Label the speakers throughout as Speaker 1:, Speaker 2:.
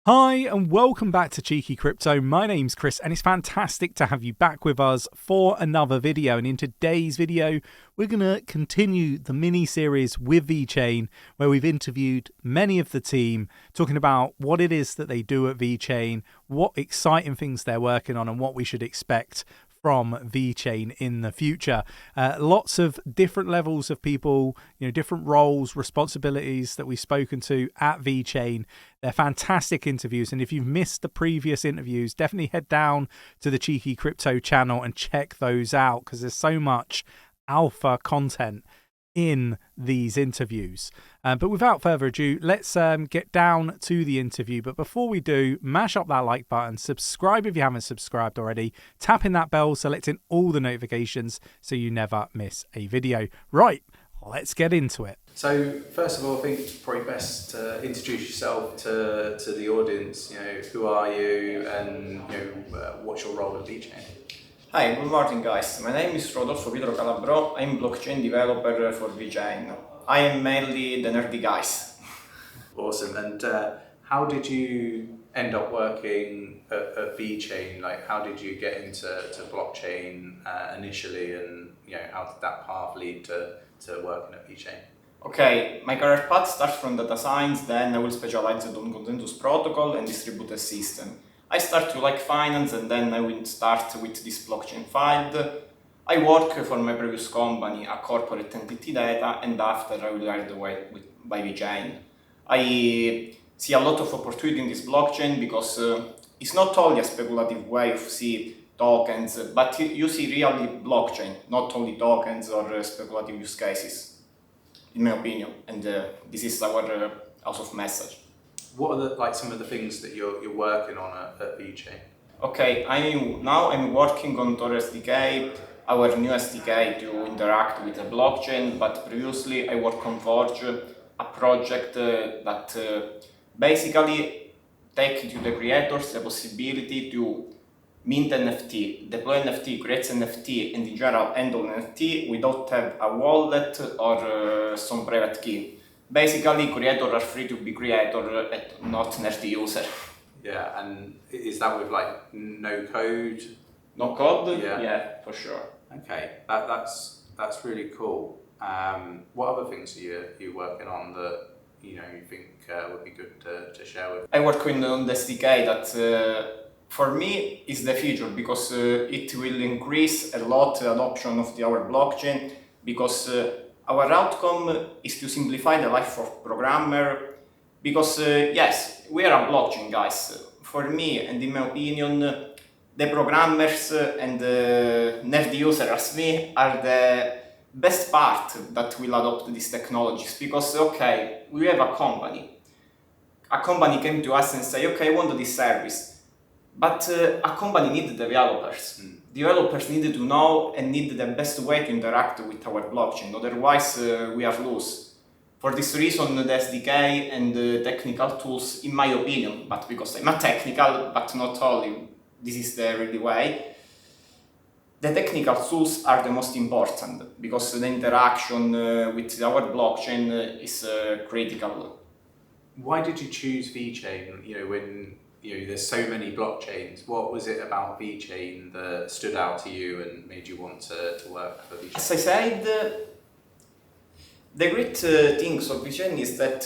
Speaker 1: Hi and welcome back to Cheeky Crypto. My name's Chris and it's fantastic to have you back with us for another video. And in today's video, we're going to continue the mini-series with Vechain, where we've interviewed many of the team, talking about what it is that they do at Vechain, what exciting things they're working on and what we should expect from Vechain in the future. Lots of different levels of people, different roles, responsibilities that we've spoken to at Vechain. They're fantastic interviews, and if you've missed the previous interviews, definitely head down to the Cheeky Crypto channel and check those out, because there's so much alpha content in these interviews. But without further ado, let's get down to the interview. But before we do, mash up that like button, subscribe if you haven't subscribed already, tap in that bell, selecting all the notifications so you never miss a video. Right, let's get into it.
Speaker 2: So first of all, I think it's probably best to introduce yourself to the audience. Who are you, and what's your role at Vechain?
Speaker 3: Hi, good morning guys. My name is 𝗕𝗘𝗪𝗔𝗥𝗘. I'm blockchain developer for Vechain. I am mainly the nerdy guys.
Speaker 2: Awesome. And how did you end up working at Vechain? Like, how did you get into blockchain initially, and how did that path lead to working at Vechain?
Speaker 3: Okay, my career path starts from data science, then I will specialize on consensus protocol and distributed system. I start to like finance, and then I will start with this blockchain field. I work for my previous company, a corporate entity data, and after I will learn the way by Vechain. I see a lot of opportunity in this blockchain because it's not only a speculative way of see tokens, but you see really blockchain, not only tokens or speculative use cases, in my opinion. And this is our house of message.
Speaker 2: What are some of the things that you're working on at Vechain?
Speaker 3: Okay, I'm working on 𝗕𝗘𝗪𝗔𝗥𝗘, our new SDK to interact with the blockchain, but previously I worked on 𝗕𝗪𝗠𝗔𝗡, a project that basically take to the creators the possibility to mint NFT, deploy NFT, create NFT, and in general handle NFT without have a wallet or some private key. Basically, creators are free to be creator and not nerdy user.
Speaker 2: Yeah, and is that with no code?
Speaker 3: No code?
Speaker 2: Yeah,
Speaker 3: for sure.
Speaker 2: Okay, that's really cool. What other things are you working on that you think would be good to share with?
Speaker 3: I work on the SDK that for me is the future, because it will increase a lot adoption of our blockchain, because our outcome is to simplify the life of programmer, because yes, we are a blockchain guys. For me, and in my opinion, the programmers and the nerdy users as me are the best part that will adopt these technologies, because okay, we have a company. A company came to us and say, okay, I want this service, but a company needs developers. Developers need to know and need the best way to interact with our blockchain, otherwise we are lost. For this reason, the SDK and the technical tools, in my opinion, but because I'm a technical, but not only, this is the really way, the technical tools are the most important, because the interaction with our blockchain is critical.
Speaker 2: Why did you choose Vechain? When there's so many blockchains, what was it about Vechain that stood out to you and made you want to work for Vechain?
Speaker 3: As I said, the great things of Vechain is that,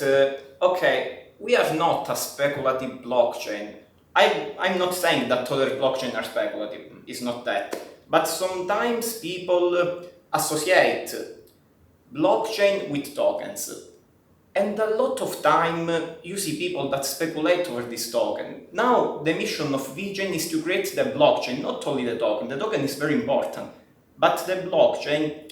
Speaker 3: okay, we are not a speculative blockchain. I'm not saying that other blockchains are speculative, it's not that. But sometimes people associate blockchain with tokens. And a lot of time you see people that speculate over this token. Now the mission of Vechain is to create the blockchain, not only the token. The token is very important, but the blockchain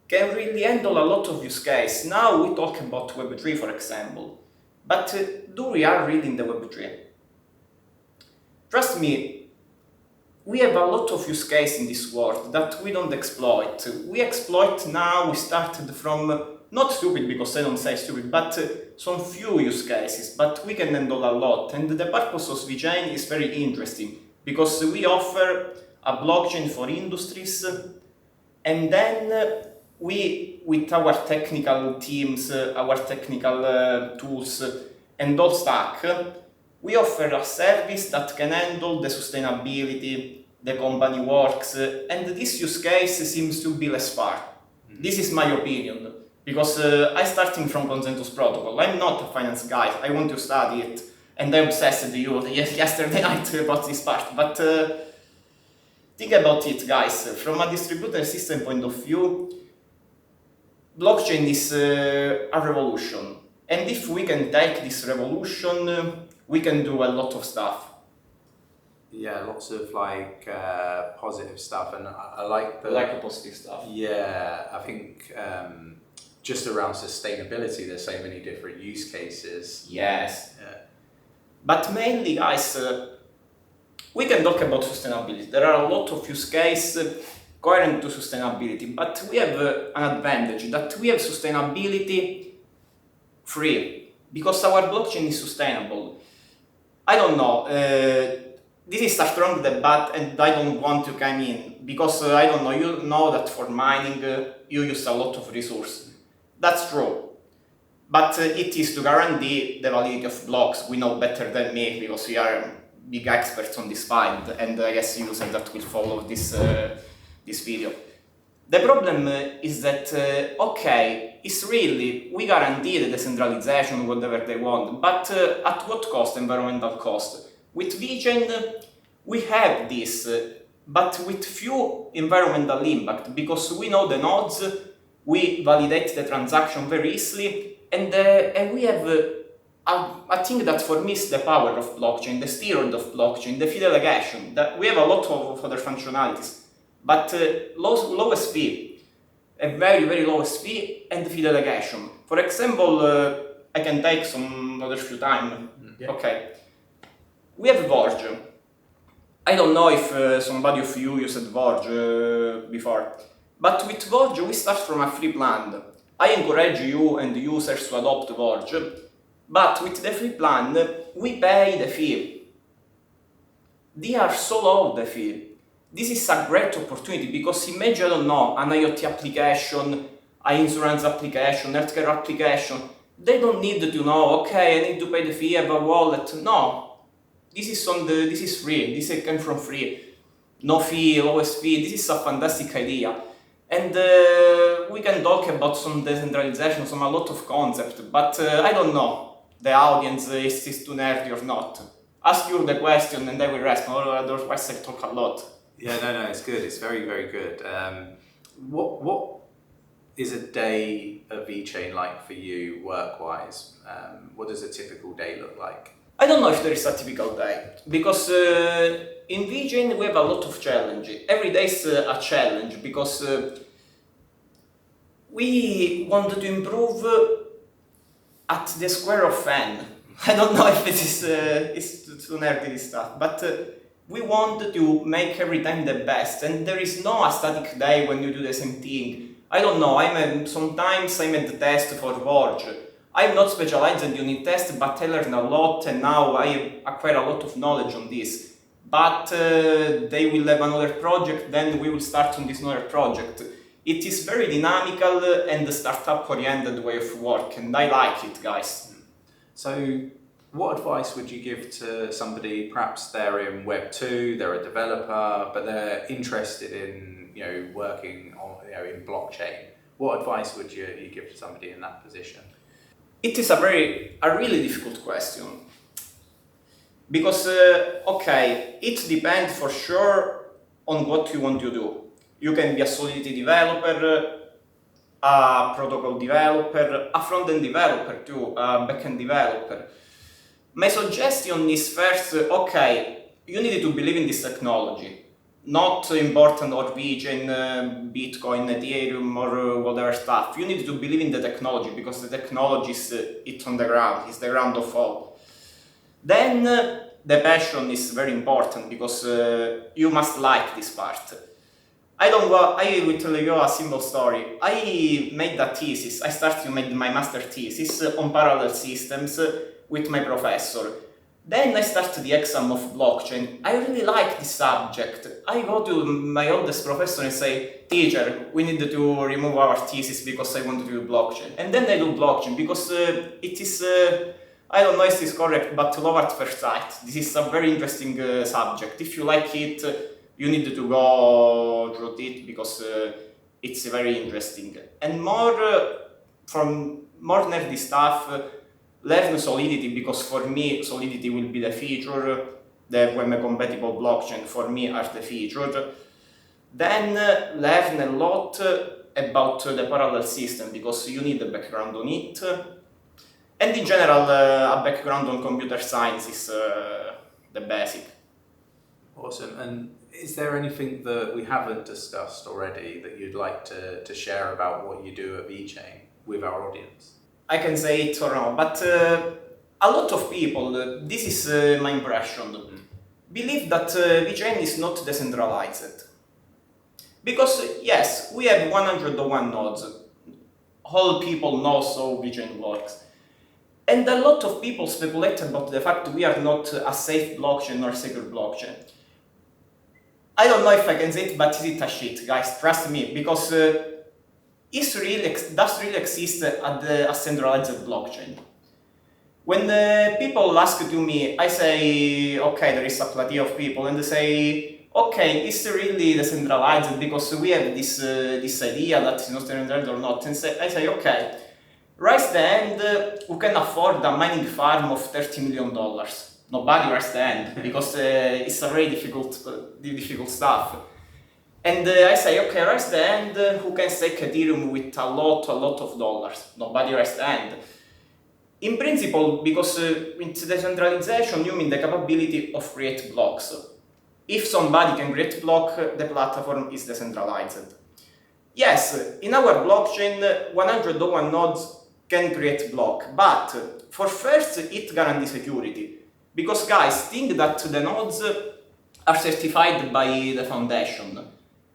Speaker 3: can really handle a lot of use cases. Now we talk about Web3, for example, but do we are really in the Web3? Trust me, we have a lot of use cases in this world that we don't exploit. We exploit now, we started from not stupid, because I don't say stupid, but some few use cases, but we can handle a lot. And the purpose of Vechain is very interesting, because we offer a blockchain for industries, and then we, with our technical teams, our technical tools, and all stack, We offer a service that can handle the sustainability, the company works, and this use case seems to be less far. This is my opinion, because I'm starting from consensus protocol. I'm not a finance guy, I want to study it, and I obsessed you yesterday night about this part. But think about it, guys. From a distributed system point of view, blockchain is a revolution. And if we can take this revolution, we can do a lot of stuff.
Speaker 2: Yeah, lots of like positive stuff, and I like the
Speaker 3: positive stuff.
Speaker 2: Yeah, I think just around sustainability, there's so many different use cases.
Speaker 3: Yes.
Speaker 2: Yeah.
Speaker 3: But mainly, guys, we can talk about sustainability. There are a lot of use cases coherent to sustainability, but we have an advantage that we have sustainability free because our blockchain is sustainable. I don't know. This is a strong debate, and I don't want to come in because I don't know. You know that for mining you use a lot of resources. That's true, but it is to guarantee the validity of blocks. We know better than me because we are big experts on this field, and I guess users that will follow this this video. The problem is that okay, it's really we guarantee the decentralization, whatever they want, but at what cost? Environmental cost. With Vechain, we have this, but with few environmental impact, because we know the nodes, we validate the transaction very easily, and we have a thing that for me is the power of blockchain, the steroid of blockchain, the fee delegation. That we have a lot of other functionalities, but lowest fee, a very, very lowest fee, and fee delegation. For example, I can take some other few time.
Speaker 2: Yeah.
Speaker 3: Okay. We have Vorge. I don't know if somebody of you used Vorge before, but with Vorge we start from a free plan. I encourage you and users to adopt Vorge, but with the free plan we pay the fee. They are so low, the fee. This is a great opportunity because imagine, I don't know, an IoT application, an insurance application, healthcare application. They don't need to know, okay, I need to pay the fee, I have a wallet. No. This is free, this came from free. No fee, lowest fee, this is a fantastic idea. And we can talk about some decentralization, a lot of concepts, but I don't know the audience is too nerdy or not. Ask you the question and I will respond, otherwise I talk a lot.
Speaker 2: Yeah, no, it's good. It's very, very good. What is a day of Vechain like for you, work-wise? What does a typical day look like?
Speaker 3: I don't know if there is a typical day, because in Vechain we have a lot of challenges. Every day is a challenge, because we want to improve at the square of n. I don't know if it is too nerdy stuff, but we want to make every time the best, and there is no static day when you do the same thing. I don't know, sometimes I made the test for Vorge. I'm not specialized in unit test, but I learned a lot, and now I acquire a lot of knowledge on this. But they will have another project, then we will start on this another project. It is very dynamical and a startup-oriented way of work, and I like it, guys.
Speaker 2: So, what advice would you give to somebody? Perhaps they're in Web 2, they're a developer, but they're interested in working on in blockchain. What advice would you give to somebody in that position?
Speaker 3: It is a really difficult question, because okay, it depends for sure on what you want to do. You can be a Solidity developer, a protocol developer, a front-end developer too, a back-end developer. My suggestion is first, okay, you need to believe in this technology. Not important or Vechain, Bitcoin, Ethereum or whatever stuff. You need to believe in the technology because the technology is it's on the ground, it's the ground of all. Then the passion is very important because you must like this part. I will tell you a simple story. I made a thesis, I started to make my master thesis on parallel systems with my professor. Then I started the exam of blockchain. I really like this subject. I go to my oldest professor and say, teacher, we need to remove our thesis because I want to do blockchain. And then I do blockchain because it is I don't know if this is correct, but love at first sight. This is a very interesting subject. If you like it, you need to go through it because it's very interesting. And from more nerdy stuff, learn Solidity, because for me, Solidity will be the feature. The 𝗕𝗫𝗀𝗪𝗀compatible blockchain for me are the feature. Then learn a lot about the parallel system, because you need a background on it. And in general, a background on computer science is the basic.
Speaker 2: Awesome. And is there anything that we haven't discussed already that you'd like to share about what you do at Vechain with our audience?
Speaker 3: I can say it or not, but a lot of people, this is my impression, believe that Vechain is not decentralized. Because yes, we have 101 nodes. All people know how Vechain works. And a lot of people speculate about the fact we are not a safe blockchain or secure blockchain. I don't know if I can say it, but it's a shit, guys, trust me, because does really exist a centralized blockchain. When people ask to me, I say, okay, there is a plethora of people, and they say, okay, it's really decentralized because we have this idea that it's not decentralized or not, and I say, okay, raise the hand who can afford a mining farm of $30 million. Nobody raised the hand because it's a very difficult stuff. And I say, okay, raise the hand who can stake Ethereum with a lot of dollars. Nobody raised the hand. In principle, because with decentralization, you mean the capability of create blocks. If somebody can create block, the platform is decentralized. Yes, in our blockchain, 101 nodes can create block, but for first, it guarantees security. Because guys, think that the nodes are certified by the foundation.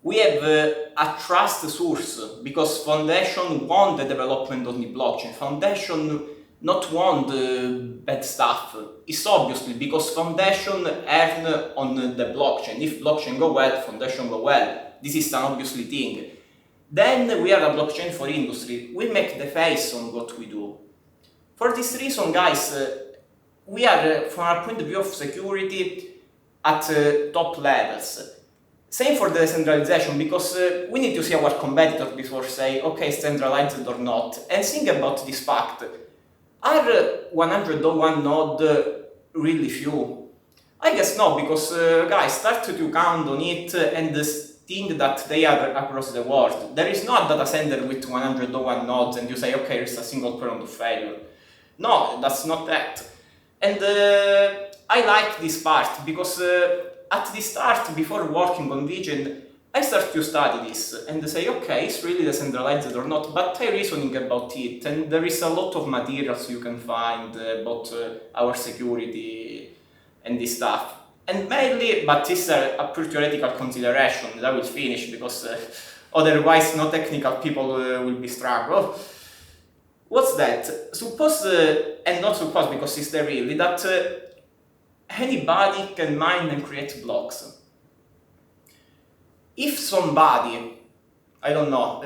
Speaker 3: We have a trust source, because foundation want the development on the blockchain. Foundation not want bad stuff. It's obviously because foundation earn on the blockchain. If blockchain go well, foundation go well. This is an obviously thing. Then we are a blockchain for industry. We make the face on what we do. For this reason, guys, we are, from a point of view of security, at top levels. Same for the decentralization, because we need to see our competitors before say, okay, it's centralized or not. And think about this fact. Are 101 nodes really few? I guess no, because guys, start to count on it and think that they are across the world. There is not a data center with 101 nodes and you say, okay, there's a single point of failure. No, that's not that. And I like this part, because at the start, before working on Vechain, I start to study this and say, okay, it's really decentralized or not, but I reasoning about it, and there is a lot of materials you can find about our security and this stuff. And mainly, but this is a pure theoretical consideration that I will finish, because otherwise no technical people will be struggle. What's that? Suppose, and not suppose because it's the really, that anybody can mine and create blocks. If somebody, I don't know,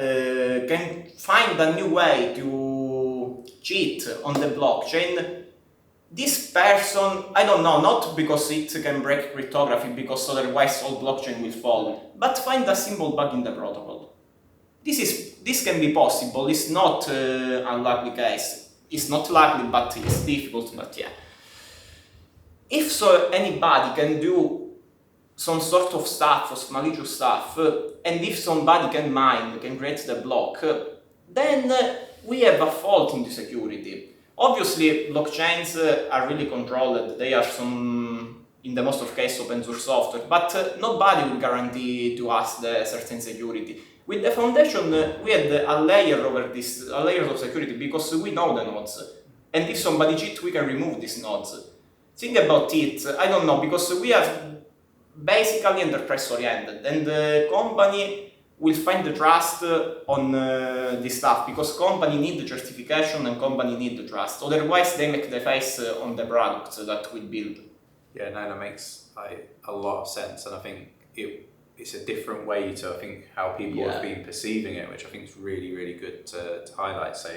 Speaker 3: can find a new way to cheat on the blockchain, this person, I don't know, not because it can break cryptography, because otherwise all blockchain will fall, but find a simple bug in the protocol. This can be possible. It's not an unlikely case. It's not likely, but it's difficult, but yeah. If so, anybody can do some sort of stuff, of malicious stuff, and if somebody can mine, can create the block, then we have a fault in the security. Obviously, blockchains are really controlled. They are in the most of cases, open source software, but nobody will guarantee to us the certain security. With the foundation, we had a layer over this, a layer of security, because we know the nodes. And if somebody cheats, we can remove these nodes. Think about it, I don't know, because we are basically enterprise oriented, and the company will find the trust on this stuff, because company need the certification and company need the trust. Otherwise, they make the face on the products that we build.
Speaker 2: Yeah, no, that makes a lot of sense, and I think it's a different way to how people have been perceiving it, which I think is really, really good to highlight. So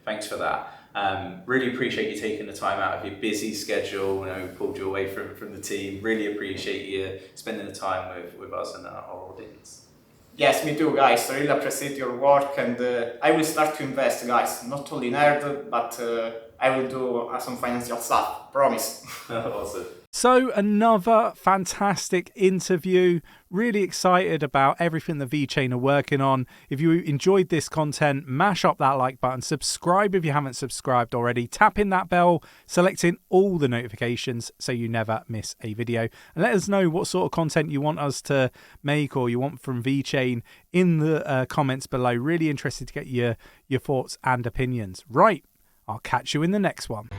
Speaker 2: thanks for that. Really appreciate you taking the time out of your busy schedule. You know, we pulled you away from the team. Really appreciate you spending the time with us and our audience.
Speaker 3: Yes, me too, guys. I really appreciate your work, and I will start to invest, guys. Not only nerd, but I will do some financial stuff. Promise.
Speaker 2: Awesome.
Speaker 1: So another fantastic interview. Really excited about everything the Vechain are working on. If you enjoyed this content, mash up that like button, subscribe if you haven't subscribed already, tap in that bell, selecting all the notifications so you never miss a video. And let us know what sort of content you want us to make or you want from Vechain in the comments below. Really interested to get your thoughts and opinions. Right, I'll catch you in the next one.